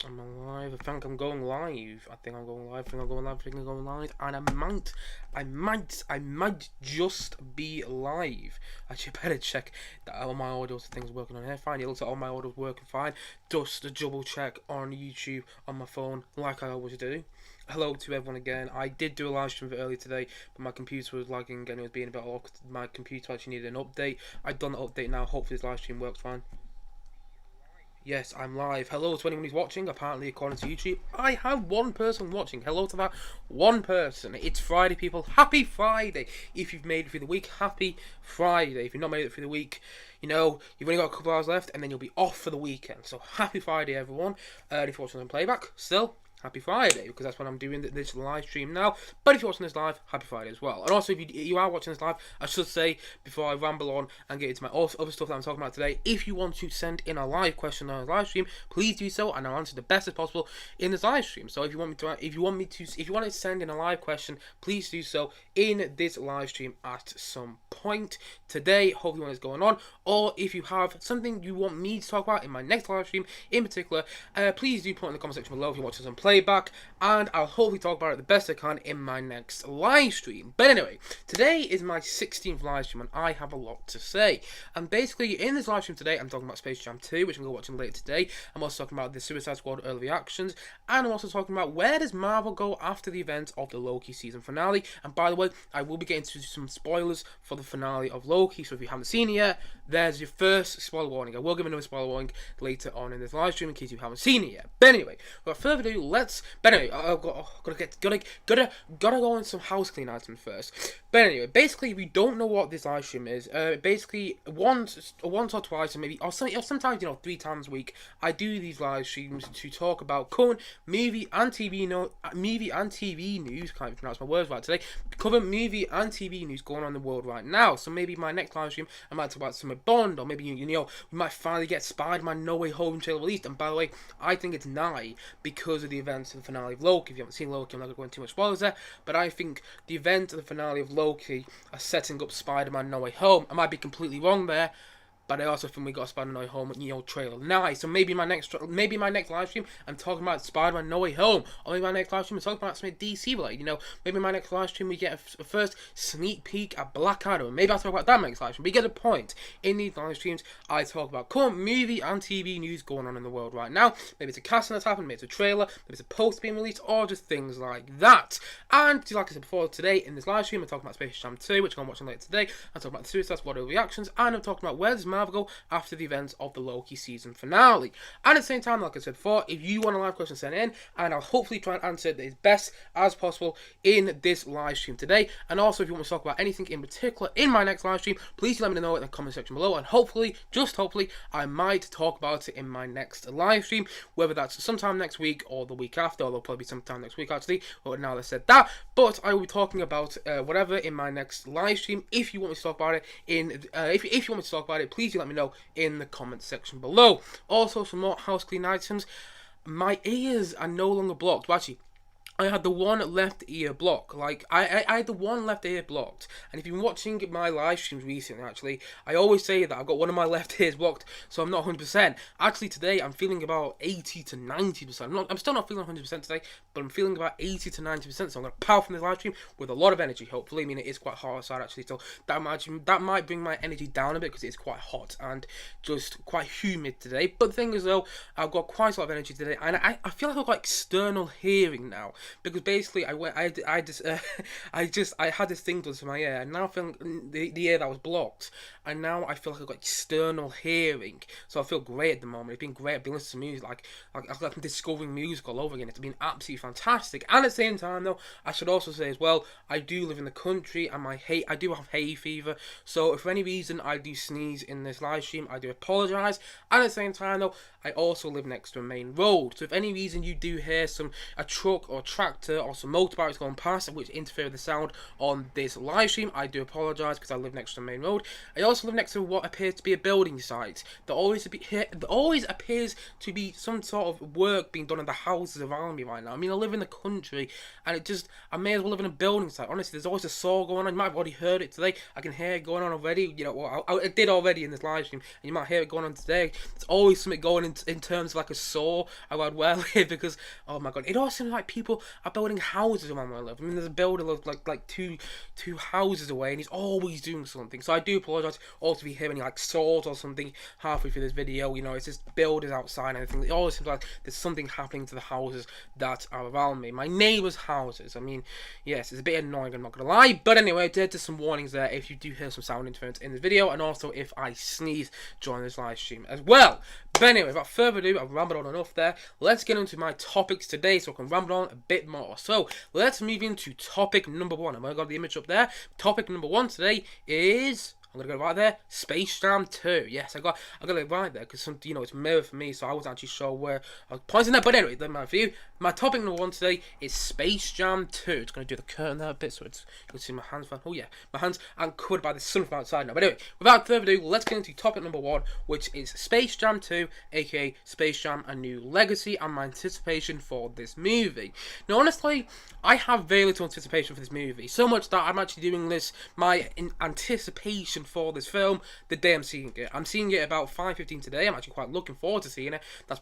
I'm alive. I think I'm going live. I think I'm going live. I think I'm going live. I think I'm going live. And I might just be live. Actually, I better check that all my audio things working on here. Fine. It looks like all my audio's working fine. Just a double check on YouTube on my phone, like I always do. Hello to everyone again. I did do a live stream earlier today, but my computer was lagging and it was being a bit awkward. My computer actually needed an update. I've done the update now. Hopefully, this live stream works fine. Yes, I'm live. Hello to anyone who's watching. Apparently, according to YouTube, I have one person watching. Hello to that one person. It's Friday, people. Happy Friday. If you've made it through the week, happy Friday. If you've not made it through the week, you've only got a couple hours left and then you'll be off for the weekend. So, happy Friday, everyone. If you're watching on playback, still, happy Friday, because that's when I'm doing this live stream now. But if you're watching this live, happy Friday as well. And also, if you are watching this live, I should say, before I ramble on and get into my other stuff that I'm talking about today, if you want to send in a live question on a live stream, please do so, and I'll answer the best as possible in this live stream. So if you want to send in a live question, please do so in this live stream at some point today, hopefully when it's going on. Or if you have something you want me to talk about in my next live stream in particular, please do put in the comment section below if you're watching some playback, and I'll hopefully talk about it the best I can in my next live stream. But anyway, today is my 16th live stream and I have a lot to say. And basically, in this live stream today, I'm talking about Space Jam 2, which I'm going to watch later today. I'm also talking about the Suicide Squad early reactions, and I'm also talking about where does Marvel go after the event of the Loki season finale. And by the way, I will be getting to some spoilers for the finale of Loki, so if you haven't seen it yet, there's your first spoiler warning. I will give another spoiler warning later on in this live stream in case you haven't seen it yet. But anyway, without further ado, I've gotta go on some house clean items first. But anyway, basically, if you don't know what this live stream is, basically once or twice, or maybe or sometimes 3 times a week, I do these live streams to talk about current movie and TV news. Can't even pronounce my words right today. Current movie and TV news going on in the world right now. So maybe my next live stream, I might talk about some of Bond, or maybe we might finally get Spider-Man No Way Home trailer released. And by the way, I think it's nigh because of the events of the finale of Loki. If you haven't seen Loki, I'm not going to go into too much spoilers there, but I think the event of the finale of Loki are setting up Spider-Man No Way Home. I might be completely wrong there, but I also think we got a Spider-Man No Way Home trailer. Nice. So maybe my next live stream, I'm talking about Spider-Man No Way Home. Or maybe my next live stream, I'm talking about something DC related. Maybe my next live stream, we get a first sneak peek at Black Adam. Maybe I'll talk about that next live stream. But you get a point. In these live streams, I talk about current movie and TV news going on in the world right now. Maybe it's a casting that's happened, maybe it's a trailer, maybe it's a post being released, or just things like that. And like I said before, today in this live stream, I'm talking about Space Jam 2, which I'm watching later today. I'm talking about the Suicide Squad reactions, and I'm talking about where does Marvel go after the events of the Loki season finale. And at the same time, like I said before, if you want a live question, send in, and I'll hopefully try and answer it as best as possible in this live stream today. And also, if you want to talk about anything in particular in my next live stream, please let me know in the comment section below, and hopefully, just hopefully, I might talk about it in my next live stream, whether that's sometime next week or the week after, although probably sometime next week actually, but now that I said that. But I will be talking about whatever in my next live stream. If you want me to talk about it if you want me to talk about it, please do let me know in the comment section below. Also, some more house clean items. My ears are no longer blocked. Well, actually, I had the one left ear blocked. I had the one left ear blocked. And if you've been watching my live streams recently, actually, I always say that I've got one of my left ears blocked, so I'm not 100%. Actually, today, I'm feeling about 80 to 90%. I'm still not feeling 100% today, but I'm feeling about 80 to 90%, so I'm going to power from this live stream with a lot of energy, hopefully. I mean, it is quite hot outside, actually, so that might bring my energy down a bit, because it's quite hot and just quite humid today. But the thing is, though, I've got quite a lot of energy today, and I feel like I've got external hearing now. Because basically, I had this thing done to my ear, and now I feel the ear that was blocked, and now I feel like I've got external hearing, so I feel great at the moment. It's been great. I've been listening to music, like I'm discovering music all over again. It's been absolutely fantastic. And at the same time, though, I should also say as well, I do live in the country, and I do have hay fever. So if for any reason I do sneeze in this live stream, I do apologise. And at the same time, though, I also live next to a main road, so if any reason you do hear a truck or tractor or some motorbikes going past, which interfere with the sound on this live stream. I do apologise because I live next to the main road. I also live next to what appears to be a building site. There always appears to be some sort of work being done in the houses around me right now. I mean, I live in the country, and I may as well live in a building site. Honestly, there's always a saw going on. You might have already heard it today. I can hear it going on already. You know, well, I did already in this live stream, and you might hear it going on today. There's always something going in terms of like a saw around where I live, because oh my god, it all seems like people are building houses around where I live. I mean, there's a builder like two houses away, and he's always doing something. So I do apologise also if you hear any like saws or something halfway through this video. You know, it's just builders outside and everything. It always seems like there's something happening to the houses that are around me. My neighbours' houses. I mean, yes, it's a bit annoying, I'm not gonna lie. But anyway, there's some warnings there if you do hear some sound interference in this video, and also if I sneeze during this live stream as well. But anyway, without further ado, I've rambled on enough there. Let's get into my topics today so I can ramble on a bit more. So, let's move into topic number 1. I've got the image up there. Topic number 1 today is... I'm gonna go right there. Space Jam 2. Yes, I got it right there because it's mirror for me, so I wasn't actually sure where I was pointing there. But anyway, my view. My topic number 1 today is Space Jam 2. It's gonna do the curtain there a bit, so you can see my hands. Oh yeah, my hands are covered by the sun from outside now. But anyway, without further ado, let's get into topic number 1, which is Space Jam 2, aka Space Jam: A New Legacy, and my anticipation for this movie. Now, honestly, I have very little anticipation for this movie, so much that I'm actually doing my anticipation for this film the day I'm seeing it. I'm seeing it about 5:15 today. I'm actually quite looking forward to seeing it. That's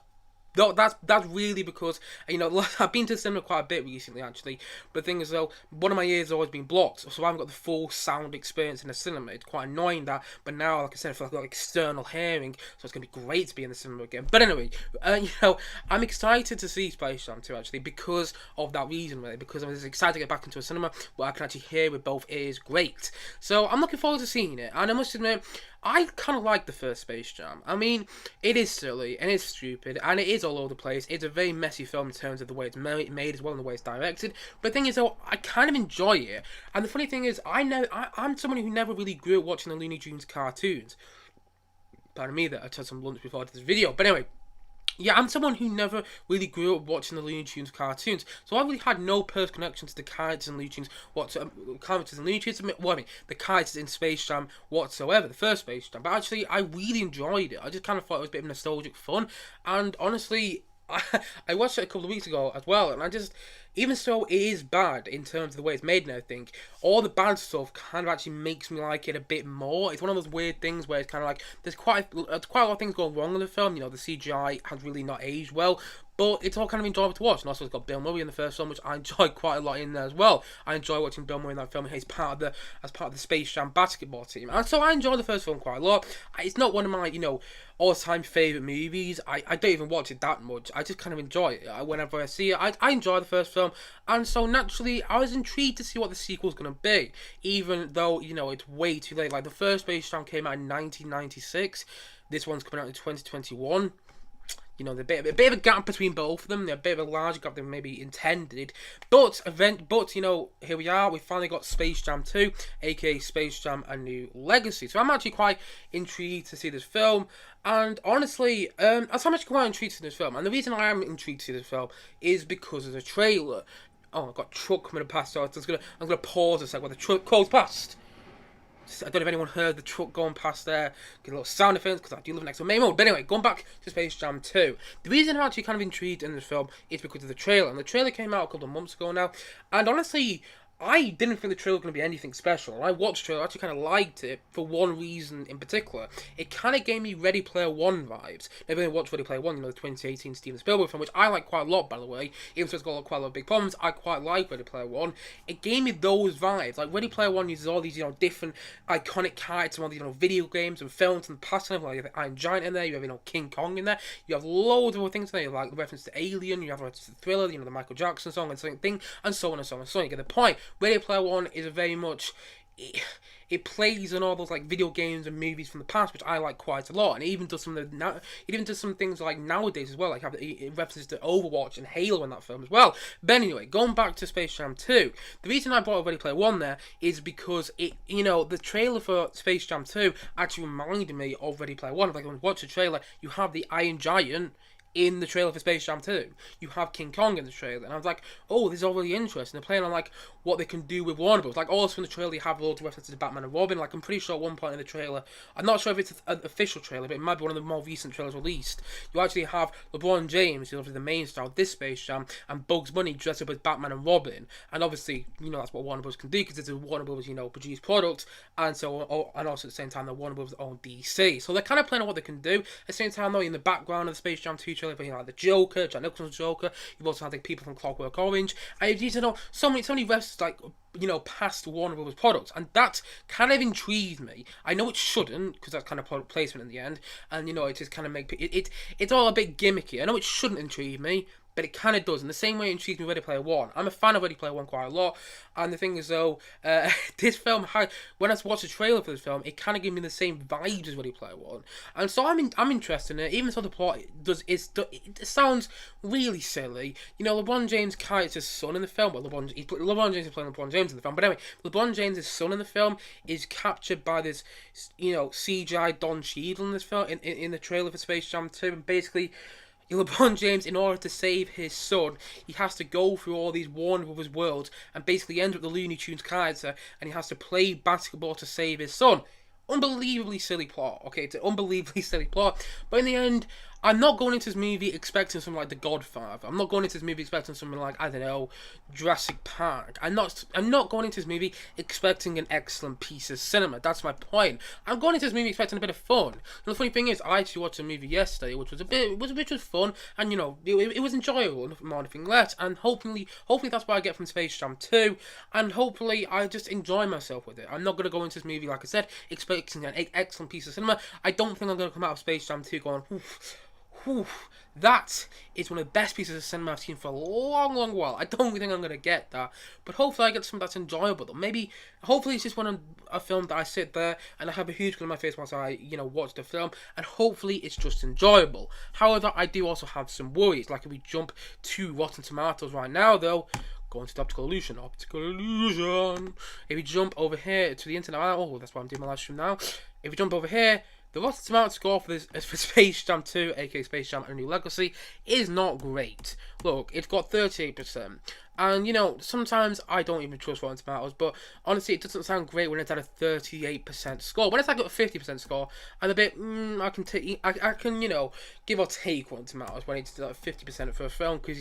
really because, I've been to the cinema quite a bit recently, actually. But the thing is, though, one of my ears has always been blocked, so I haven't got the full sound experience in the cinema. It's quite annoying that, but now, like I said, I feel like I've got external hearing, so it's going to be great to be in the cinema again. But anyway, I'm excited to see Space Jam 2, actually, because of that reason, really, because I'm just excited to get back into a cinema where I can actually hear with both ears great. So I'm looking forward to seeing it, and I must admit, I kind of like the first Space Jam. I mean, it is silly, and it's stupid, and it is all over the place. It's a very messy film in terms of the way it's made as well, and the way it's directed. But the thing is, though, I kind of enjoy it. And the funny thing is, I'm someone who never really grew up watching the Looney Tunes cartoons. Pardon me that I took some lunch before I did this video. But anyway, yeah, I'm someone who never really grew up watching the Looney Tunes cartoons, so I really had no personal connection to the characters in Looney Tunes the characters in Space Jam whatsoever, the first Space Jam. But actually, I really enjoyed it. I just kind of thought it was a bit of nostalgic fun, and honestly, I watched it a couple of weeks ago as well, and even so, it is bad in terms of the way it's made and everything. All the bad stuff kind of actually makes me like it a bit more. It's one of those weird things where it's kind of like there's quite a lot of things going wrong in the film. The CGI has really not aged well, but it's all kind of enjoyable to watch. And also, it's got Bill Murray in the first film, which I enjoyed quite a lot in there as well. I enjoy watching Bill Murray in that film. He's part of the Space Jam basketball team, and so I enjoy the first film quite a lot. It's not one of my all-time favourite movies. I don't even watch it that much. I just kind of enjoy it whenever I see it. I enjoy the first film, and so naturally I was intrigued to see what the sequel's going to be, even though it's way too late. Like, the first Space Jam came out in 1996. This one's coming out in 2021. There's a bit of a gap between both of them. There's a bit of a larger gap than maybe intended. But here we are. We finally got Space Jam 2, aka Space Jam: A New Legacy. So I'm actually quite intrigued to see this film. And honestly, I'm actually quite intrigued to see this film. And the reason I am intrigued to see this film is because of the trailer. Oh, I've got a truck coming past, so I'm gonna pause a sec while the truck goes past. I don't know if anyone heard the truck going past there. Get a little sound effects because I do live next to a main road. But anyway, going back to Space Jam 2. The reason I'm actually kind of intrigued in this film is because of the trailer. And the trailer came out a couple of months ago now. And honestly, I didn't think the trailer was going to be anything special. I watched the trailer, I actually kind of liked it for one reason in particular. It kind of gave me Ready Player One vibes. I've only watched Ready Player One, the 2018 Steven Spielberg film, which I like quite a lot, by the way. Even though it's got quite a lot of big problems, I quite like Ready Player One. It gave me those vibes. Like, Ready Player One uses all these, different iconic characters from all these, video games and films and past and everything. Like, you have Iron Giant in there, you have, King Kong in there, you have loads of other things in there, like the reference to Alien, you have a reference to Thriller, the Michael Jackson song and something thing, and so on and so on and so on. You get the point. Ready Player One is a very much it plays on all those video games and movies from the past, which I like quite a lot, and it even does some things like nowadays as well, like it references to Overwatch and Halo in that film as well. But anyway, going back to Space Jam 2, the reason I brought up Ready Player One there is because the trailer for Space Jam 2 actually reminded me of Ready Player One. Like, when you watch the trailer, you have the Iron Giant in the trailer for Space Jam 2. You have King Kong in the trailer, and I was like, oh, this is all really interesting. They're playing on like what they can do with Warner Bros. Like also in the trailer, you have loads of references to Batman and Robin. Like I'm pretty sure at one point in the trailer, I'm not sure if it's an official trailer, but it might be one of the more recent trailers released. You actually have LeBron James, who's obviously the main star of this Space Jam, and Bugs Bunny dressed up as Batman and Robin. And obviously, that's what Warner Bros. Can do because it's a Warner Bros. Produced product, and and also at the same time, the Warner Bros. Own DC. So they're kind of playing on what they can do. At the same time, though, in the background of the Space Jam 2 trailer, like the Joker, Jack Nicholson's Joker. You've also had like people from Clockwork Orange. And you know so many references like past Warner Bros. Products, and that kind of intrigued me. I know it shouldn't because that's kind of product placement in the end, and it just kind of make it's all a bit gimmicky. I know it shouldn't intrigue me, but it kind of does. In the same way it intrigues me Ready Player One. I'm a fan of Ready Player One quite a lot. And the thing is, though, this film, when I watched the trailer for this film, it kind of gave me the same vibes as Ready Player One. And so I'm interested in it, even though the plot it sounds really silly. LeBron James' character's son in the film, well, LeBron James is playing LeBron James in the film, but anyway, LeBron James' son in the film is captured by this, CGI Don Cheadle in this film, in the trailer for Space Jam 2, and basically, LeBron James, in order to save his son, he has to go through all these Warner Brothers worlds and basically end up the Looney Tunes character, and he has to play basketball to save his son. Unbelievably silly plot. Okay, it's an unbelievably silly plot, but in the end, I'm not going into this movie expecting something like The Godfather. I'm not going into this movie expecting something like, I don't know, Jurassic Park. I'm not going into this movie expecting an excellent piece of cinema. That's my point. I'm going into this movie expecting a bit of fun. And the funny thing is, I actually watched a movie yesterday, which was fun, and it was enjoyable, nothing more, nothing less. And hopefully that's what I get from Space Jam 2. And hopefully I just enjoy myself with it. I'm not going to go into this movie, like I said, expecting an excellent piece of cinema. I don't think I'm going to come out of Space Jam 2 going, that is one of the best pieces of cinema I've seen for a long, long while. I don't think I'm going to get that, but hopefully I get something that's enjoyable. Hopefully it's just a film that I sit there and I have a huge grin on my face whilst I, watch the film, and hopefully it's just enjoyable. However, I do also have some worries, like if we jump to Rotten Tomatoes right now, though, going to the optical illusion. If we jump over here to the internet, that's why I'm doing my live stream now. If we jump over here, the Rotten Tomatoes score for Space Jam 2, aka Space Jam A New Legacy, is not great. Look, it's got 38%. And, sometimes I don't even trust Rotten Tomatoes, but honestly, it doesn't sound great when it's at a 38% score. When it's like a 50% score, I'm a bit, I can, give or take Rotten Tomatoes when it's like 50% for a film, because,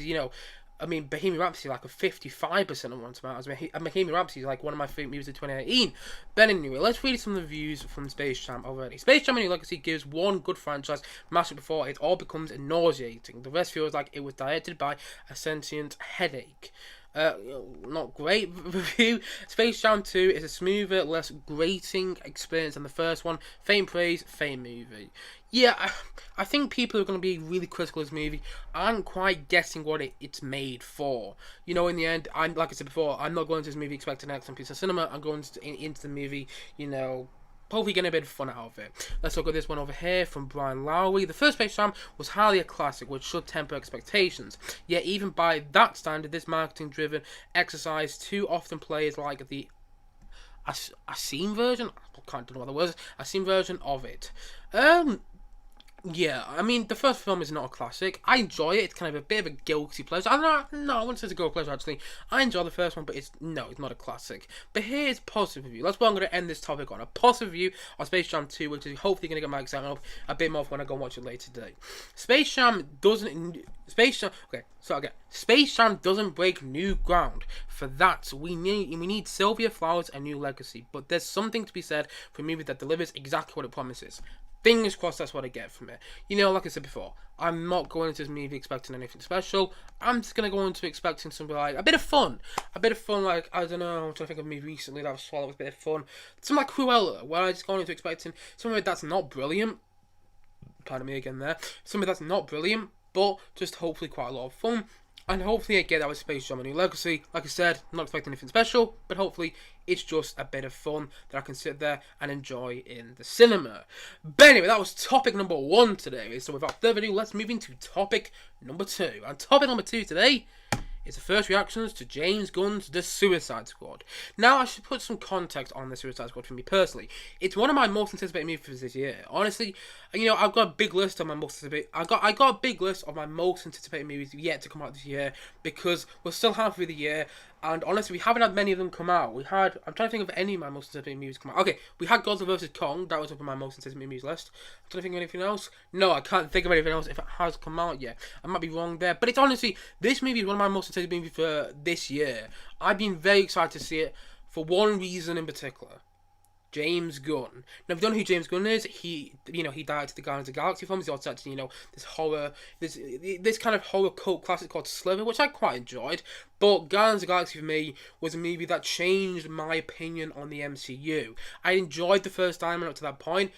Bohemian Rhapsody like a 55% on Rotten Tomatoes. Bohemian Rhapsody is like one of my favourite movies of 2018. But anyway, let's read some of the reviews from Space Jam already. Space Jam A New Legacy gives one good franchise master before it all becomes nauseating. The rest feels like it was directed by a sentient headache. Not great review. Space Jam 2 is a smoother, less grating experience than the first one. Faint praise, faint movie. Yeah, I think people are going to be really critical of this movie. Aren't quite guessing what it's made for. In the end, like I said before, I'm not going to this movie expecting an excellent piece of cinema. I'm going into the movie, hopefully getting a bit of fun out of it. Let's look at this one over here from Brian Lowry. The first Space Jam was hardly a classic, which should temper expectations. Yet even by that standard, this marketing-driven exercise too often plays like the a scene version. I can't know what that was. A scene version of it. Yeah, the first film is not a classic. I enjoy it. It's kind of a bit of a guilty pleasure. I wouldn't say it's a guilty pleasure, actually. I enjoy the first one, but it's not a classic. But here's positive review. That's what I'm going to end this topic on. A positive review on Space Jam 2, which is hopefully going to get my excitement up a bit more when I go and watch it later today. Space Jam doesn't break new ground. For that, we need Sylvia Flowers and New Legacy. But there's something to be said for a movie that delivers exactly what it promises. Fingers crossed that's what I get from it. Like I said before, I'm not going into this movie expecting anything special. I'm just going to go into expecting something like a bit of fun. Like, I don't know, I'm trying to think of me recently that was a bit of fun. Something like Cruella, where I just go into expecting something that's not brilliant. Pardon me again there. Something that's not brilliant, but just hopefully quite a lot of fun. And hopefully I get that with Space Jam A New Legacy. Like I said, I'm not expecting anything special, but hopefully it's just a bit of fun that I can sit there and enjoy in the cinema. But anyway, that was topic number 1 today. So without further ado, let's move into topic number 2. And topic number 2 today is the first reactions to James Gunn's The Suicide Squad. Now, I should put some context on The Suicide Squad for me personally. It's one of my most anticipated movies this year. Honestly, I've got a big list of my most anticipated. I got a big list of my most anticipated movies yet to come out this year because we're still halfway through the year. And honestly, we haven't had many of them come out. I'm trying to think of any of my most anticipated movies come out. Okay, we had Godzilla vs. Kong. That was up on my most anticipated movies list. I'm trying to think of anything else. No, I can't think of anything else if it has come out yet. I might be wrong there. But it's honestly, this movie is one of my most anticipated movies for this year. I've been very excited to see it for one reason in particular. James Gunn. Now, if you don't know who James Gunn is, he directed the Guardians of the Galaxy films. He also directed, this kind of horror cult classic called Slither, which I quite enjoyed. But Guardians of the Galaxy for me was a movie that changed my opinion on the MCU. I enjoyed the first time up to that point.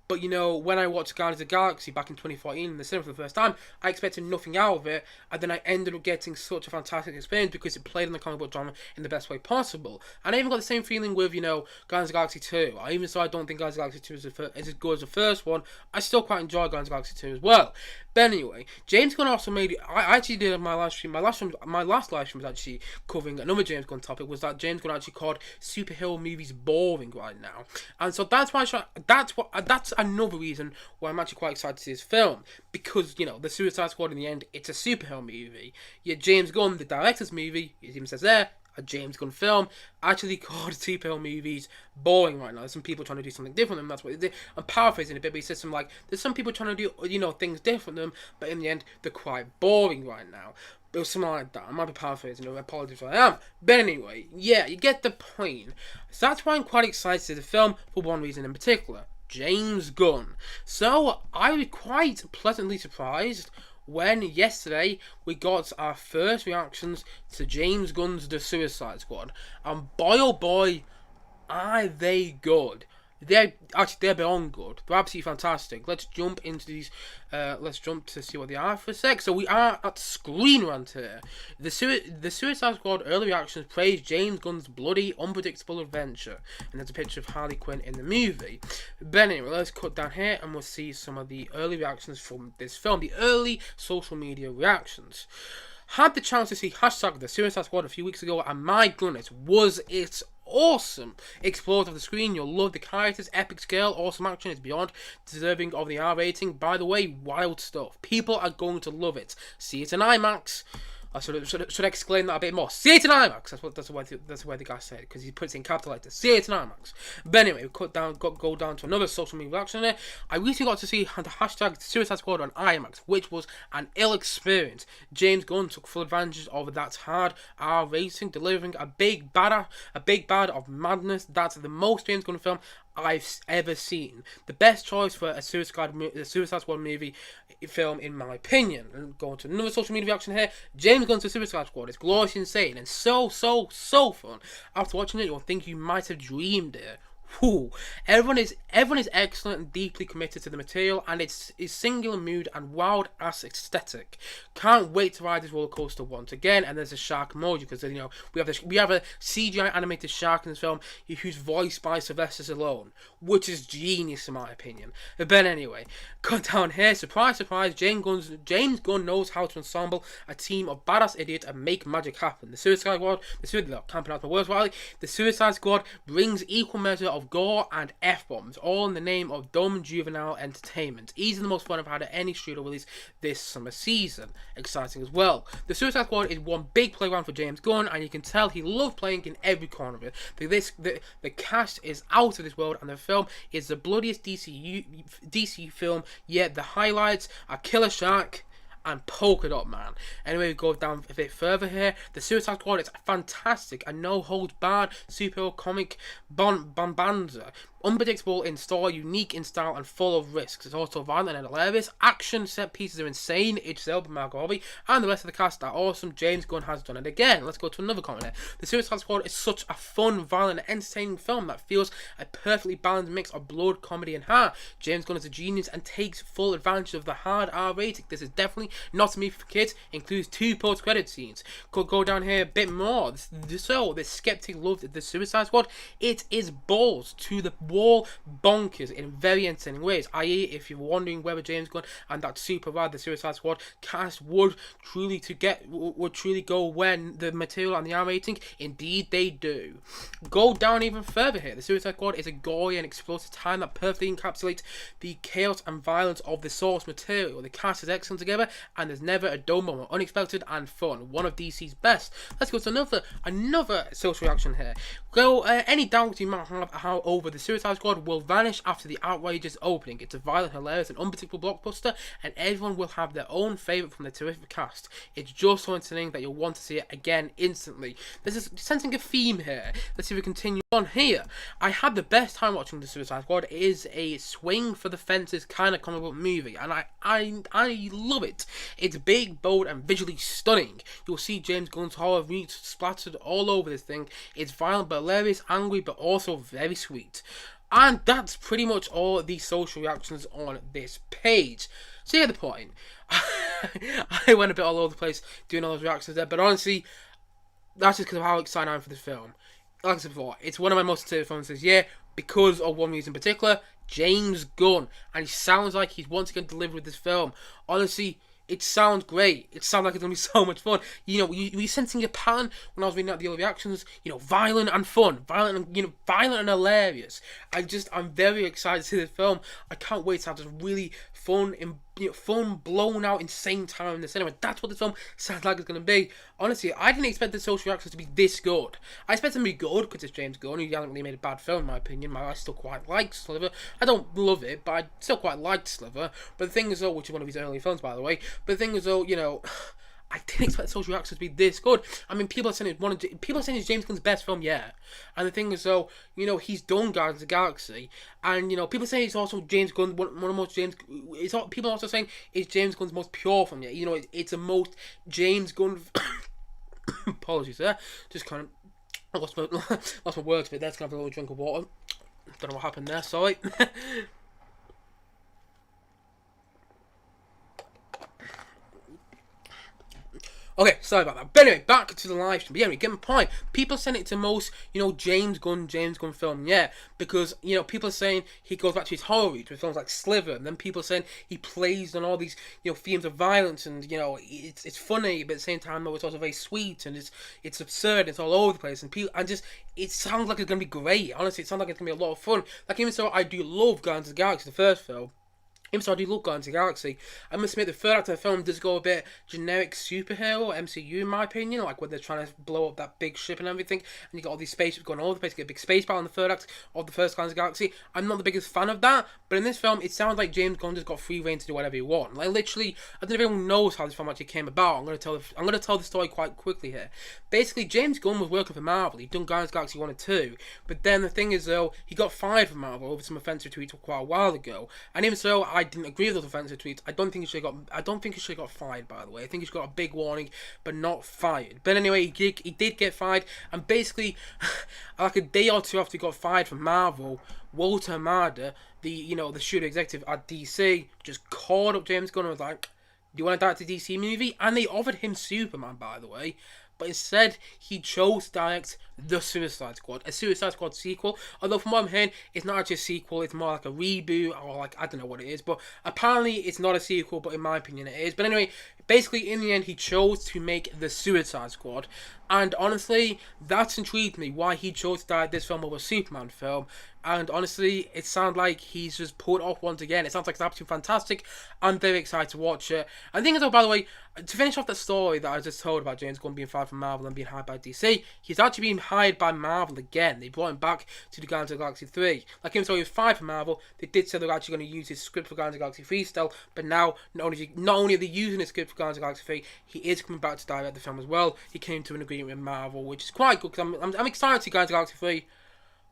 But, when I watched Guardians of the Galaxy back in 2014 in the cinema for the first time, I expected nothing out of it, and then I ended up getting such a fantastic experience because it played in the comic book genre in the best way possible. And I even got the same feeling with, Guardians of the Galaxy 2. Even though I don't think Guardians of the Galaxy 2 is as good as the first one, I still quite enjoy Guardians of the Galaxy 2 as well. But anyway, James Gunn also made. I actually did my last stream. My last live stream was actually covering another James Gunn topic. Was that James Gunn actually called superhero movies boring right now? And so that's why that's another reason why I'm actually quite excited to see this film, because the Suicide Squad in the end, it's a superhero movie. Yet James Gunn, the director's movie, it even says there, a James Gunn film, actually called superhero movies boring right now. There's some people trying to do something different, and that's what they did. I'm paraphrasing a bit, but he says something like, there's some people trying to do, things different than them, but in the end, they're quite boring right now. It was something like that. I might be paraphrasing, apologies if I am. But anyway, yeah, you get the point. So that's why I'm quite excited to see the film, for one reason in particular. James Gunn. So, I was quite pleasantly surprised when yesterday we got our first reactions to James Gunn's The Suicide Squad. And boy oh boy, are they good. They're beyond good. They're absolutely fantastic. Let's jump into these. Let's jump to see what they are for a sec. So we are at Screen Rant here. The Suicide Squad early reactions praise James Gunn's bloody, unpredictable adventure, and there's a picture of Harley Quinn in the movie. But anyway, let's cut down here and we'll see some of the early reactions from this film. The early social media reactions. Had the chance to see hashtag The Suicide Squad a few weeks ago, and my goodness, was it awesome. Explores of the screen, you'll love the characters, epic scale, awesome action, it's beyond deserving of the R rating. By the way, wild stuff. People are going to love it. See it in IMAX. I should explain that a bit more. See it in IMAX. That's the way the guy said it, because he puts it in capital letters. See it in IMAX. But anyway, we go down to another social media reaction there. I recently got to see the hashtag Suicide Squad on IMAX, which was an ill experience. James Gunn took full advantage of that hard R rating, delivering a big bad of madness. That's the most James Gunn film I've ever seen. The best choice for a Suicide Squad movie film, in my opinion. And going to another social media reaction here. James Gunn's The Suicide Squad is glorious, insane, and so fun. After watching it, you'll think you might have dreamed it. Whew. Everyone is excellent and deeply committed to the material and its singular mood and wild ass aesthetic. Can't wait to ride this roller coaster once again. And there's a shark emoji because we have a CGI animated shark in this film who's voiced by Sylvester Stallone, which is genius in my opinion. But anyway, cut down here. Surprise, surprise. James Gunn knows how to ensemble a team of badass idiots and make magic happen. The Suicide Squad brings equal measure of gore and F-bombs, all in the name of dumb juvenile entertainment. Easily the most fun I've had at any studio release this summer season. Exciting as well. The Suicide Squad is one big playground for James Gunn, and you can tell he loves playing in every corner of it. The cast is out of this world, and the film is the bloodiest DC film yet. The highlights are Killer Shark and Polka Dot Man. Anyway, we go down a bit further here. The Suicide Squad is fantastic and no holds barred superhero comic bonanza. Unpredictable in story, unique in style, and full of risks. It's also violent and hilarious. Action set pieces are insane. Idris Elba, Margot Robbie, and the rest of the cast are awesome. James Gunn has done it again. Let's go to another comment here. The Suicide Squad is such a fun, violent, and entertaining film that feels a perfectly balanced mix of blood, comedy, and heart. James Gunn is a genius and takes full advantage of the hard R rating. This is definitely not a movie for kids. Includes 2 post-credit scenes. Could go down here a bit more. So, the skeptic loved The Suicide Squad. It is balls to the wall bonkers in very entertaining ways. I.e., if you're wondering whether James Gunn and that super rad the Suicide Squad cast would truly go when the material and the R rating, indeed they do. Go down even further here. The Suicide Squad is a gory and explosive time that perfectly encapsulates the chaos and violence of the source material. The cast is excellent together, and there's never a dull moment. Unexpected and fun. One of DC's best. Let's go to another social reaction here. Any doubts you might have over the Suicide Squad will vanish after the outrageous opening. It's a violent, hilarious, and unpredictable blockbuster, and everyone will have their own favourite from the terrific cast. It's just so entertaining that you'll want to see it again instantly. There's a sensing a theme here. Let's see if we continue on here. I had the best time watching the Suicide Squad. It is a swing for the fences kind of comic book movie, and I love it. It's big, bold, and visually stunning. You'll see James Gunn's horror roots splattered all over this thing. It's violent but hilarious, angry but also very sweet. And that's pretty much all the social reactions on this page. So yeah, the point. I went a bit all over the place doing all those reactions there, but honestly, that's just because of how excited I am for this film. Like I said before, it's one of my most anticipated films this year because of one reason in particular, James Gunn. And he sounds like he's once again delivered with this film. Honestly, it sounds great. It sounds like it's going to be so much fun. You know, you sensing a pattern when I was reading out the other reactions. You know, violent and fun. Violent and hilarious. I'm very excited to see this film. I can't wait to have this really fun, blown out, insane time in the cinema. That's what this film sounds like it's going to be. Honestly, I didn't expect the social reactions to be this good. I expected them to be good because it's James Gunn. He hasn't really made a bad film, in my opinion. I still quite like Sliver. I don't love it, but I still quite like Sliver. But the thing is, though, which is one of his early films, by the way. But the thing is, though, I didn't expect social reactions to be this good. I mean, people are saying it's James Gunn's best film yet. And the thing is, though, he's done Guardians of the Galaxy, and people say it's also James Gunn one of the most people are also saying it's James Gunn's most pure film yet. It's the most James Gunn. Apologies there. Just kind of lost my words a bit there. Just gonna have a little drink of water. Don't know what happened there. Sorry. Okay, sorry about that. But anyway, back to the live stream. But anyway, get my point. People saying it's the most, James Gunn film, yeah. Because, people are saying he goes back to his horror roots with films like Sliver. And then people are saying he plays on all these, themes of violence. And, it's funny, but at the same time, though, it's also very sweet. And it's absurd. It's all over the place. And it sounds like it's going to be great. Honestly, it sounds like it's going to be a lot of fun. Like, even so, I do love Guardians of the Galaxy, the first film. So I do love Guardians of the Galaxy. I must admit, the third act of the film does go a bit generic superhero MCU in my opinion, like when they're trying to blow up that big ship and everything, and you got all these spaceships going all over the place. You get a big space battle in the third act of the first Guardians of the Galaxy. I'm not the biggest fan of that, but in this film, it sounds like James Gunn just got free reign to do whatever he wants. Like literally, I don't know if anyone knows how this film actually came about. I'm gonna tell the story quite quickly here. Basically, James Gunn was working for Marvel. He'd done Guardians of the Galaxy 1 and 2, but then the thing is though, he got fired from Marvel over some offensive tweets quite a while ago, and even so, I didn't agree with those offensive tweets. I don't think he should have got fired, by the way. I think he's got a big warning, but not fired. But anyway, he did get fired, and basically, like a day or two after he got fired from Marvel, Walter Hamada, the studio executive at DC, just called up James Gunn and was like, "Do you want to direct a DC movie?" And they offered him Superman, by the way. But instead, he chose to direct The Suicide Squad, a Suicide Squad sequel. Although from what I'm hearing, it's not actually a sequel, it's more like a reboot, or like, I don't know what it is. But apparently, it's not a sequel, but in my opinion, it is. But anyway, basically, in the end, he chose to make The Suicide Squad. And honestly, that's intrigued me, why he chose to direct this film over a Superman film. And honestly, it sounds like he's just pulled it off once again. It sounds like it's absolutely fantastic. I'm very excited to watch it. And the thing is, though, by the way, to finish off that story that I just told about James Gunn being fired from Marvel and being hired by DC, he's actually being hired by Marvel again. They brought him back to the Guardians of the Galaxy 3. Like him, so he was fired from Marvel. They did say they were actually going to use his script for Guardians of the Galaxy 3 still, but now, not only are they using his script for Guardians of the Galaxy 3, he is coming back to direct the film as well. He came to an agreement with Marvel, which is quite good, because I'm excited to see Guardians of the Galaxy 3,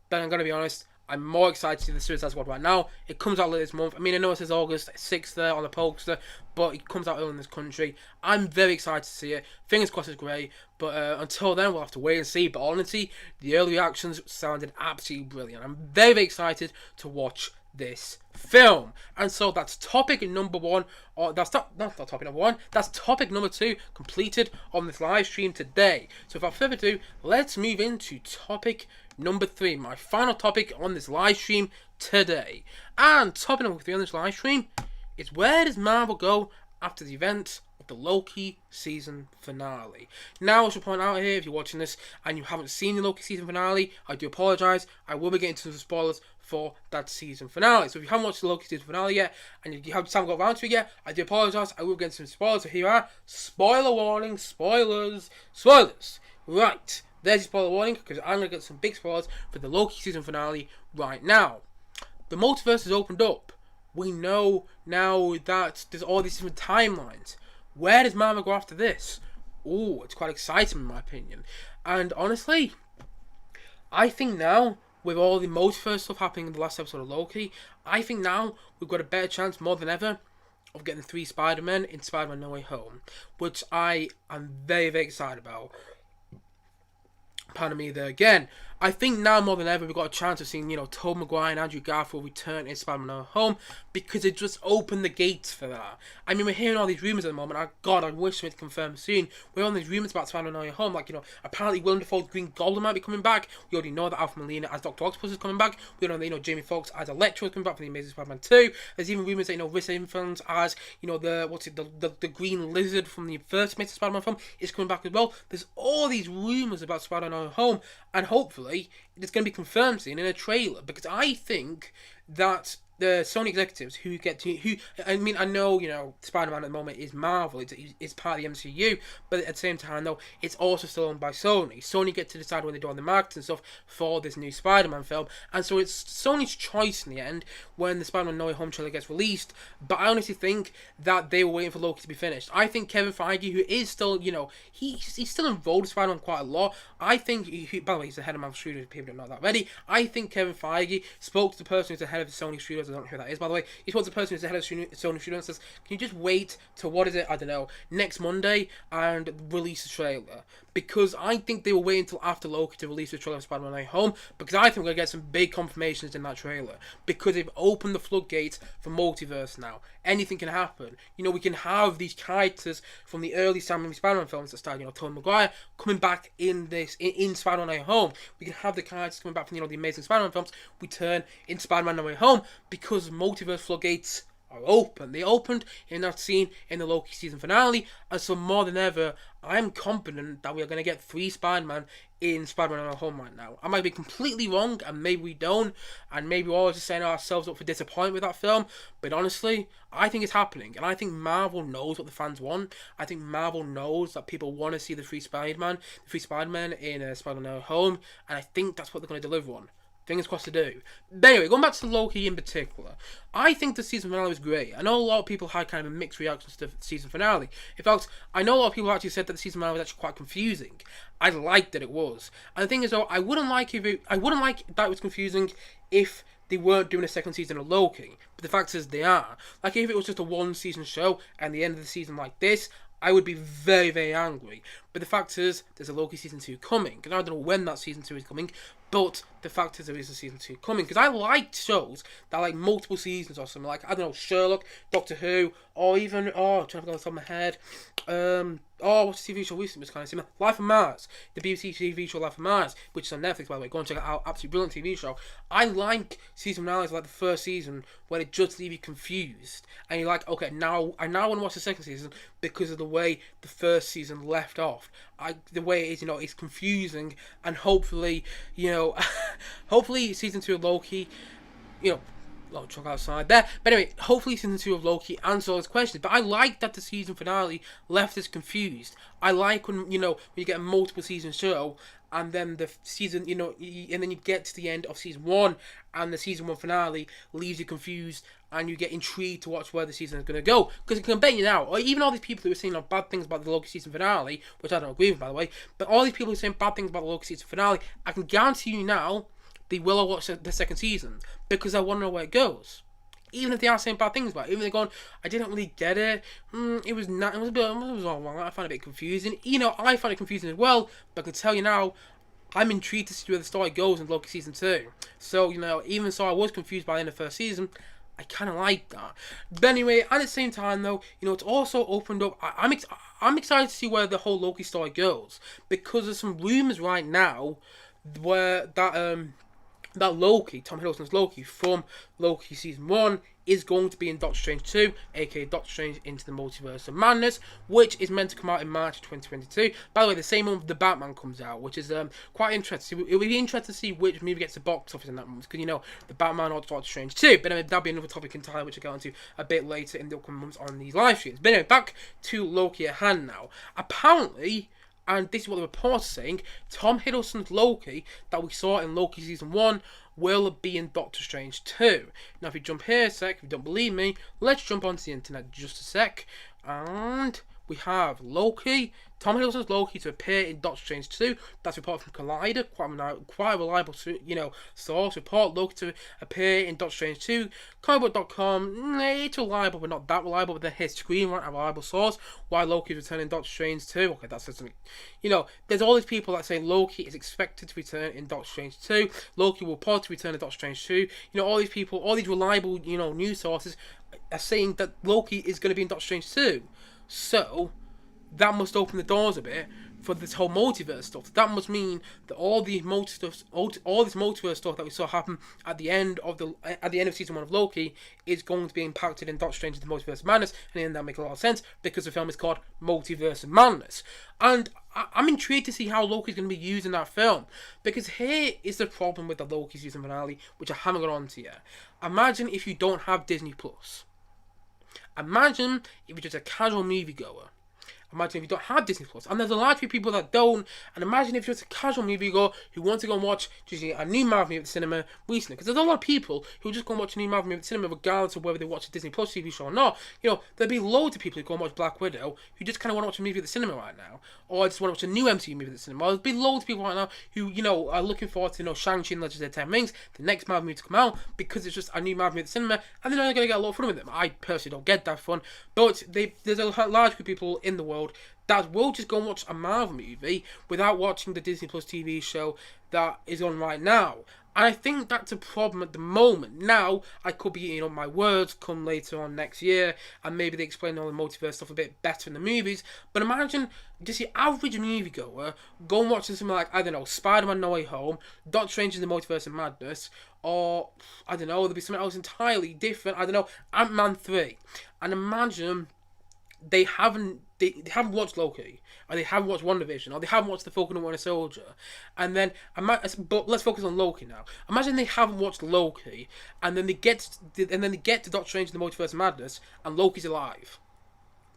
but I'm going to be honest, I'm more excited to see the Suicide Squad right now. It comes out later this month. I mean, I know it says August 6th there on the poster, but it comes out early in this country. I'm very excited to see it. Fingers crossed it's great. But until then, we'll have to wait and see. But honestly, the early reactions sounded absolutely brilliant. I'm very, very excited to watch this film. And so that's topic number one, or that's not topic number one, that's topic number two completed on this live stream today. So without further ado, let's move into topic number three, my final topic on this live stream today. And topic number three on this live stream is, where does Marvel go after the event of the Loki season finale? Now, I should point out here, if you're watching this and you haven't seen the Loki season finale, I do apologise. I will be getting into the spoilers for that season finale. So if you haven't watched the Loki season finale yet, and you haven't got around to it yet, I do apologise. I will get into some spoilers. So here are spoiler warning, spoilers. Right, there's your spoiler warning, because I'm going to get some big spoilers for the Loki season finale right now. The multiverse has opened up. We know now that there's all these different timelines. Where does Marvel go after this? Oh, it's quite exciting in my opinion. And honestly, I think now, with all the multiverse stuff happening in the last episode of Loki, I think now we've got a better chance, more than ever, of getting the 3 Spider-Men in Spider-Man No Way Home, which I am very, very excited about. Pardon me there again. I think now more than ever we've got a chance of seeing, Tobey Maguire and Andrew Garfield return in Spider-Man No Way Home, because it just opened the gates for that. I mean, we're hearing all these rumours at the moment. I wish we'd confirm soon. We're on these rumours about Spider-Man No Way Home, like, apparently Willem Dafoe's Green Goblin might be coming back. We already know that Alfred Molina as Dr. Octopus is coming back. We know that, Jamie Foxx as Electro is coming back for the Amazing Spider-Man 2. There's even rumours that, Rhys Ifans as, the Green Lizard from the first Amazing Spider-Man film is coming back as well. There's all these rumours about Spider-Man No Way Home, and hopefully it's going to be confirmed soon in a trailer, because I think that the Sony executives I know, Spider-Man at the moment is Marvel, it's part of the MCU, but at the same time, though, it's also still owned by Sony. Sony get to decide when they do all the marketing and stuff for this new Spider-Man film, and so it's Sony's choice in the end when the Spider-Man No Way Home trailer gets released. But I honestly think that they were waiting for Loki to be finished. I think Kevin Feige, who is still, he's still involved with Spider-Man quite a lot. I think, by the way, he's the head of Marvel Studios, people don't know that already. I think Kevin Feige spoke to the person who's the head of the Sony Studios. I don't know who that is, by the way. He spoke to the person who's the head of Sony Studios and says, can you just wait till, next Monday and release the trailer? Because I think they will wait until after Loki to release the trailer of Spider-Man No Way Home, because I think we're going to get some big confirmations in that trailer, because they've opened the floodgates for multiverse now. Anything can happen. We can have these characters from the early Sam Raimi Spider-Man films that started, Tobey Maguire, coming back in Spider-Man No Way Home. We can have the characters coming back from, the Amazing Spider-Man films return in Spider-Man No Way Home, because multiverse floodgates are open. They opened in that scene in the Loki season finale, and so more than ever, I'm confident that we are going to get 3 Spider-Man in Spider-Man No Way Home right now. I might be completely wrong, and maybe we don't, and maybe we're all just setting ourselves up for disappointment with that film, but honestly, I think it's happening, and I think Marvel knows what the fans want. I think Marvel knows that people want to see the 3 Spider-Man in Spider-Man No Way Home, and I think that's what they're going to deliver on. Fingers crossed to do. But anyway, going back to Loki in particular, I think the season finale was great. I know a lot of people had kind of mixed reactions to the season finale. In fact, I know a lot of people actually said that the season finale was actually quite confusing. I liked that it was. And the thing is, though, I wouldn't like that it was confusing if they weren't doing a second season of Loki. But the fact is, they are. Like, if it was just a 1-season show and the end of the season like this, I would be very, very angry. But the fact is, there's a Loki season 2 coming. And I don't know when that season 2 is coming, but the fact is there is a season 2 coming. Because I like shows that are like multiple seasons or something. Like, I don't know, Sherlock, Doctor Who, or even, I'm trying to go off the top of my head. What's the TV show recently was kind of similar? Life on Mars. The BBC TV show Life on Mars, which is on Netflix, by the way. Go and check it out. Absolutely brilliant TV show. I like season finales like the first season when it just leaves you confused. And you're like, okay, now I want to watch the second season because of the way the first season left off. The way it is, it's confusing, and hopefully, hopefully season 2 of Loki, lot of truck outside there. But anyway, hopefully season 2 of Loki answers all his questions. But I like that the season finale left us confused. I like when, when you get a multiple season show, and then the season, and then you get to the end of season 1, and the season 1 finale leaves you confused, and you get intrigued to watch where the season is going to go. Because I can bet you now, or even all these people who are saying bad things about the Loki season finale, which I don't agree with, by the way, but all these people who are saying bad things about the Loki season finale, I can guarantee you now, they will watch the second season, because I want to know where it goes. Even if they are saying bad things about it, even if they're going, I didn't really get it, it was all wrong, I find it a bit confusing. I find it confusing as well, but I can tell you now, I'm intrigued to see where the story goes in Loki season 2. So, even so I was confused by the end of the first season, I kind of like that. But anyway, at the same time though, it's also opened up. I'm excited to see where the whole Loki story goes, because there's some rumors right now where that Loki, Tom Hiddleston's Loki from Loki season 1, is going to be in Doctor Strange 2, aka Doctor Strange Into the Multiverse of Madness, which is meant to come out in March 2022. By the way, the same month the Batman comes out, which is quite interesting. It would be interesting to see which movie gets the box office in that month, because the Batman or Doctor Strange 2. But anyway, that'll be another topic entirely, which I'll get onto a bit later in the upcoming months on these live streams. But anyway, back to Loki at hand now. Apparently, and this is what the reports are saying, Tom Hiddleston's Loki that we saw in Loki season 1 will be in Doctor Strange 2. Now, if you jump here a sec, if you don't believe me, let's jump onto the internet just a sec. And we have Loki, Tom Hiddleston's Loki to appear in Doctor Strange 2. That's a report from Collider, quite a reliable, source. Report Loki to appear in Doctor Strange 2. Comicbook.com, it's reliable, but not that reliable. But then his screenwriter, a reliable source. Why Loki is returning in Doctor Strange 2? Okay, that's something. There's all these people that say Loki is expected to return in Doctor Strange 2. Loki will report to return in Doctor Strange 2. All these people, all these reliable, news sources are saying that Loki is going to be in Doctor Strange 2. So that must open the doors a bit for this whole multiverse stuff. That must mean that all this multiverse stuff that we saw happen at the end of season 1 of Loki is going to be impacted in Doctor Strange: The Multiverse of Madness, and then that makes a lot of sense because the film is called Multiverse of Madness. And I'm intrigued to see how Loki's going to be used in that film, because here is the problem with the Loki season finale, which I haven't got onto yet. Imagine if you don't have Disney Plus. Imagine if you're just a casual moviegoer. Imagine if you don't have Disney Plus, and there's a lot of people that don't. And imagine if you're just a casual moviegoer who wants to go and watch just a new Marvel movie at the cinema recently, because there's a lot of people who just go and watch a new Marvel movie at the cinema regardless of whether they watch a Disney Plus TV show or not. There'll be loads of people who go and watch Black Widow who just kind of want to watch a movie at the cinema right now, or just want to watch a new MCU movie at the cinema. Or there'll be loads of people right now who are looking forward to Shang-Chi and Legends of the Ten Rings, the next Marvel movie to come out, because it's just a new Marvel movie at the cinema, and they're not going to get a lot of fun with them. I personally don't get that fun, but there's a large group of people in the world that will just go and watch a Marvel movie without watching the Disney Plus TV show that is on right now. And I think that's a problem at the moment. Now, I could be, my words come later on next year, and maybe they explain all the multiverse stuff a bit better in the movies. But imagine just the average moviegoer go and watch something like, I don't know, Spider-Man No Way Home, Doctor Strange in the Multiverse of Madness, or, I don't know, there'll be something else entirely different, I don't know, Ant-Man 3. And imagine they haven't watched Loki, or they haven't watched WandaVision, or they haven't watched The Falcon and Winter Soldier, and then but let's focus on Loki now. Imagine they haven't watched Loki, and then they get to Doctor Strange in the Multiverse of Madness, and Loki's alive.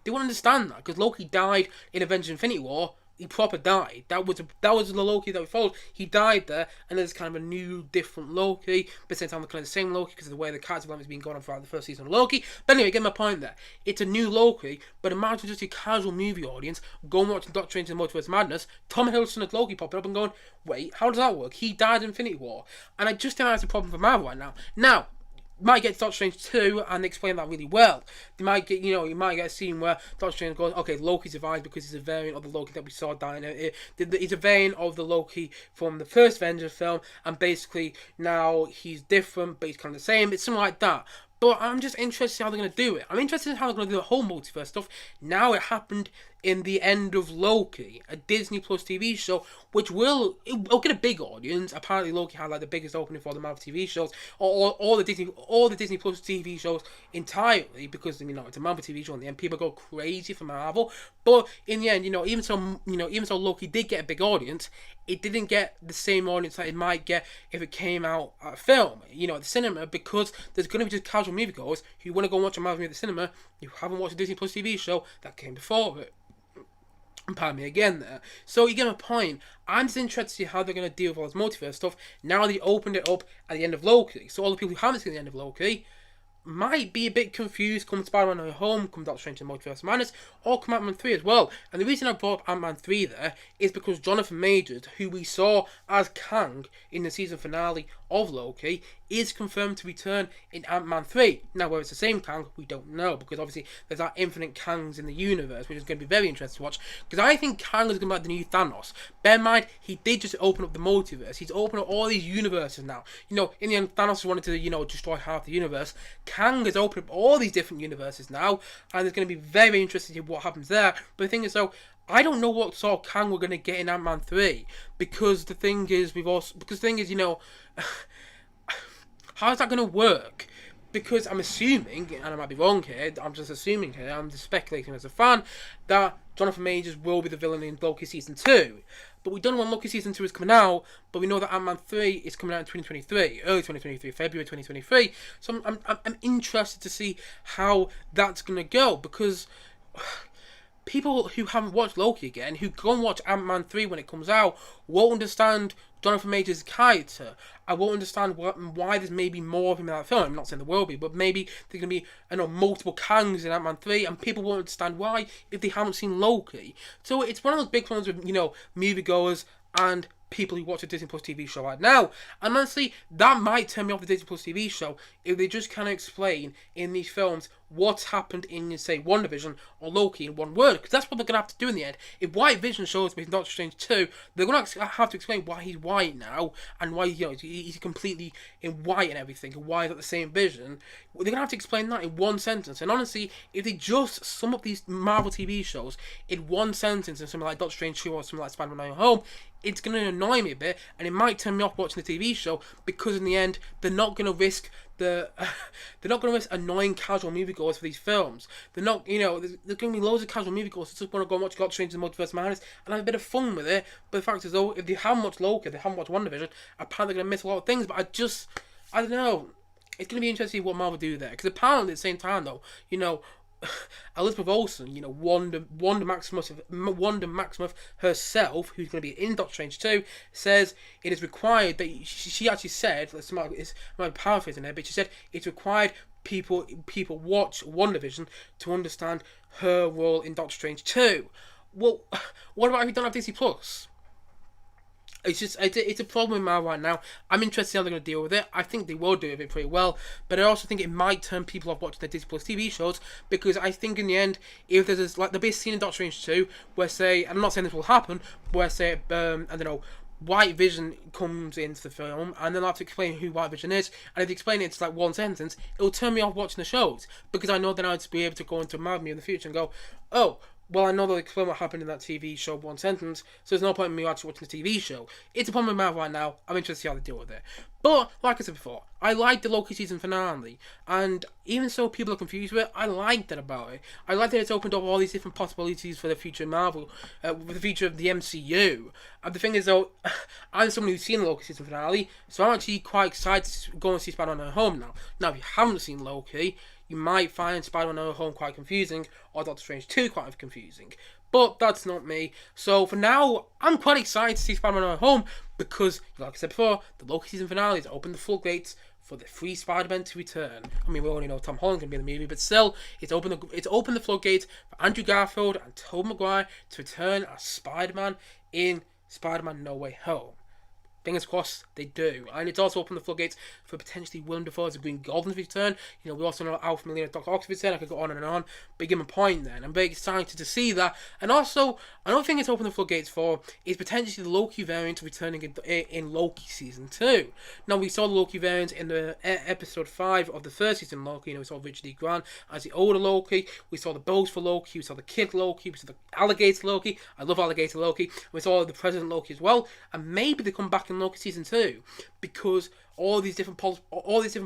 They won't understand that, because Loki died in Avengers: Infinity War. He proper died. That was the Loki that we followed. He died there, and there's kind of a new, different Loki. But at the same time, kind of the same Loki because of the way the character development has been going on throughout the first season of Loki. But anyway, get my point there. It's a new Loki, but imagine just a casual movie audience going watching Doctor Strange in the Multiverse of Madness, Tom Hiddleston as Loki popping up and going, wait, how does that work? He died in Infinity War. And I just think that's a problem for Marvel right now. Now, might get to Doctor Strange 2 and explain that really well. They might get, you might get a scene where Doctor Strange goes, okay, Loki survived because he's a variant of the Loki that we saw dying. He's a variant of the Loki from the first Avengers film, and basically now he's different, but he's kind of the same. It's something like that. But I'm just interested in how they're going to do it. I'm interested in how they're going to do the whole multiverse stuff. Now it happened in the end of Loki, a Disney Plus TV show, which will get a big audience. Apparently, Loki had the biggest opening for the Marvel TV shows, or all the Disney Plus TV shows entirely, because it's a Marvel TV show, and the end people go crazy for Marvel. But in the end, even so Loki did get a big audience, it didn't get the same audience that it might get if it came out at film, at the cinema, because there's going to be just casual moviegoers who want to go and watch a Marvel movie at the cinema who haven't watched a Disney Plus TV show that came before it. Pardon me again there. So you get my point. I'm just interested to see how they're going to deal with all this multiverse stuff. Now they opened it up at the end of Loki. So all the people who haven't seen the end of Loki, might be a bit confused come Spider-Man No Way Home, come Doctor Strange in the Multiverse of Madness, or come Ant-Man 3 as well. And the reason I brought up Ant-Man 3 there is because Jonathan Majors, who we saw as Kang in the season finale of Loki, is confirmed to return in Ant-Man 3. Now, whether it's the same Kang, we don't know, because obviously there's that infinite Kangs in the universe, which is going to be very interesting to watch, because I think Kang is going to be like the new Thanos. Bear in mind, he did just open up the multiverse. He's opened up all these universes now. You know, in the end, Thanos wanted to, destroy half the universe. Kang has opened up all these different universes now, and it's going to be very interesting to see what happens there. But the thing is, though, I don't know what sort of Kang we're going to get in Ant-Man 3, because the thing is, how's that going to work? Because I'm assuming, and I might be wrong here, I'm just assuming here, I'm just speculating as a fan, that Jonathan Majors will be the villain in Loki Season 2. But we don't know when Loki Season 2 is coming out, but we know that Ant-Man 3 is coming out in 2023, early 2023, February 2023. So I'm interested to see how that's going to go, because people who haven't watched Loki again, who go and watch Ant-Man 3 when it comes out, won't understand Jonathan Majors' character. I won't understand why there's maybe more of him in that film. I'm not saying there will be, but maybe there's going to be multiple Kangs in Ant-Man 3, and people won't understand why if they haven't seen Loki. So it's one of those big problems with, moviegoers and people who watch a Disney Plus TV show right now. And honestly, that might turn me off the Disney Plus TV show if they just kind of explain in these films what's happened in, say, WandaVision or Loki in one word. Because that's what they're going to have to do in the end. If White Vision shows me in Doctor Strange 2, they're going to have to explain why he's white now, and why he's completely in white and everything, and why he's got the same vision. They're going to have to explain that in one sentence. And honestly, if they just sum up these Marvel TV shows in one sentence, in something like Doctor Strange 2 or something like Spider-Man No Way Home, it's going to annoy me a bit, and it might turn me off watching the TV show, because in the end, they're not going to risk annoying casual moviegoers for these films. They're not, there's going to be loads of casual moviegoers that just want to go and watch Doctor Strange in the Multiverse of Madness and have a bit of fun with it. But the fact is, though, if they haven't watched Loki, if they haven't watched WandaVision, apparently they're going to miss a lot of things. But I don't know. It's going to be interesting to see what Marvel do there, because apparently at the same time, though, Elizabeth Olsen, Wanda Maximoff herself, who's going to be in Doctor Strange 2, says it is required that she actually said, I'm paraphrasing there, but she said it's required people watch WandaVision to understand her role in Doctor Strange 2. Well, what about if you don't have Disney Plus? It's a problem in Marvel right now. I'm interested in how they're going to deal with it. I think they will do it pretty well, but I also think it might turn people off watching the Disney Plus TV shows, because I think in the end, if there's there'll be a scene in Doctor Strange 2 where, say, I'm not saying this will happen, but where, say, White Vision comes into the film, and then I have to explain who White Vision is, and if they explain it into one sentence, it'll turn me off watching the shows, because I know then I'd be able to go into Marvel in the future and go, oh, well, I know they'll explain what happened in that TV show one sentence, so there's no point in me actually watching the TV show. It's a problem with Marvel right now. I'm interested to see how they deal with it. But, like I said before, I liked the Loki season finale, and even so people are confused with it, I liked that about it. I liked that it's opened up all these different possibilities for the future of Marvel, for the future of the MCU. And the thing is, though, I'm someone who's seen the Loki season finale, so I'm actually quite excited to go and see Spider-Man No Way Home now. Now, if you haven't seen Loki, you might find Spider-Man No Way Home quite confusing, or Doctor Strange 2 quite confusing. But that's not me. So for now, I'm quite excited to see Spider-Man No Way Home, because, like I said before, the Loki season finale has opened the floodgates for the free Spider-Man to return. I mean, we already know Tom Holland's going to be in the movie, but still, it's opened the floodgates for Andrew Garfield and Tobey Maguire to return as Spider-Man in Spider-Man No Way Home. Fingers crossed they do. And it's also opened the floodgates for potentially Willem Dafoe as a Green Goblin's return. We also know Alpha Melina Dr. Octopus return. I could go on and on. But give him a point then. I'm very excited to see that. And also, another thing it's opened the floodgates for is potentially the Loki variant returning in Loki Season 2. Now, we saw the Loki variant in the episode 5 of the first season of Loki. We saw Richard E. Grant as the older Loki. We saw the boastful Loki. We saw the kid Loki. We saw the alligator Loki. I love alligator Loki. We saw the President Loki as well. And maybe they come back in Loki Season 2, because all these different possibilities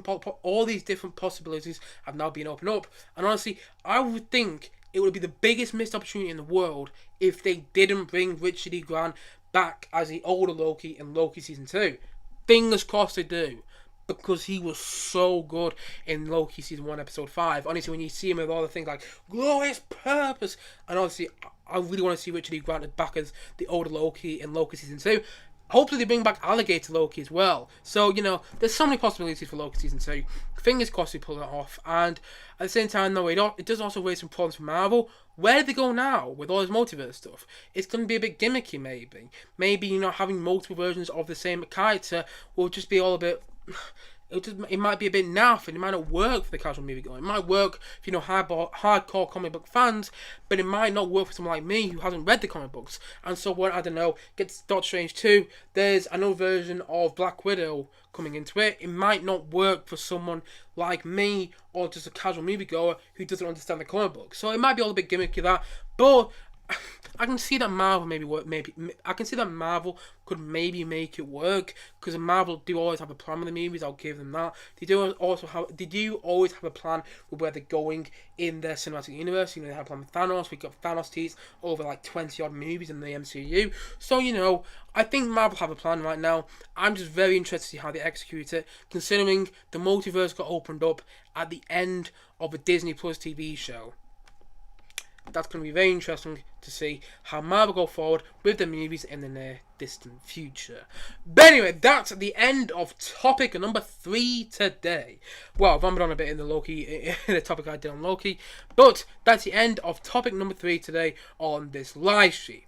have now been opened up. And honestly, I would think it would be the biggest missed opportunity in the world if they didn't bring Richard E. Grant back as the older Loki in Loki Season 2. Fingers crossed they do, because he was so good in Loki Season 1 Episode 5. Honestly, when you see him with all the things like glorious purpose, and honestly, I really want to see Richard E. Grant back as the older Loki in Loki Season 2. Hopefully they bring back Alligator Loki as well. So, there's so many possibilities for Loki Season 2. Fingers crossed we pull it off. And at the same time, though, it does also raise some problems for Marvel. Where do they go now with all this multiverse stuff? It's going to be a bit gimmicky, maybe. Maybe, having multiple versions of the same character will just be all a bit... It might be a bit naff, and it might not work for the casual moviegoer. It might work for hardcore comic book fans, but it might not work for someone like me who hasn't read the comic books. And so when, I don't know, gets Doctor Strange 2, there's another version of Black Widow coming into it. It might not work for someone like me or just a casual moviegoer who doesn't understand the comic book. So it might be all a bit gimmicky that, but I can see that Marvel I can see that Marvel could maybe make it work, because Marvel do always have a plan with the movies. I'll give them that. They do always have a plan with where they're going in their cinematic universe. They have a plan with Thanos. We've got Thanos teased over like 20 odd movies in the MCU. So I think Marvel have a plan right now. I'm just very interested to see how they execute it, considering the multiverse got opened up at the end of a Disney Plus TV show. That's going to be very interesting to see how Marvel go forward with the movies in the near distant future. But anyway, that's the end of topic number 3 today. Well, I've rambled on a bit in the topic I did on Loki, but that's the end of topic number 3 today on this live stream.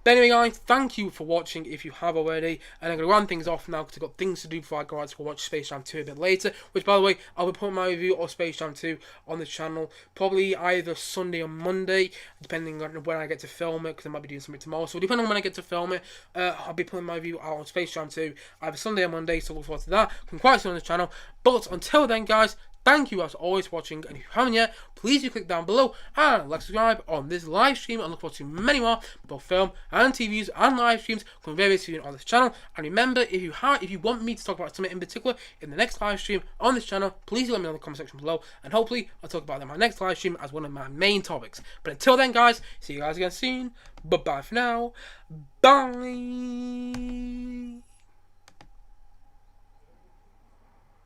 But anyway, guys, thank you for watching if you have already. And I'm going to run things off now because I've got things to do before I go out to watch Space Jam 2 a bit later. Which, by the way, I'll be putting my review of Space Jam 2 on the channel probably either Sunday or Monday, depending on when I get to film it, because I might be doing something tomorrow. So depending on when I get to film it, I'll be putting my review out on Space Jam 2 either Sunday or Monday, so look forward to that. Come quite soon on the channel. But until then, guys, thank you as always for watching, and if you haven't yet, please do click down below and like, subscribe on this live stream, and look forward to many more both film and TVs and live streams coming very soon on this channel. And remember, if you want me to talk about something in particular in the next live stream on this channel, please let me know in the comment section below, and hopefully I'll talk about them in my next live stream as one of my main topics. But until then, guys, see you guys again soon. Bye bye for now. Bye.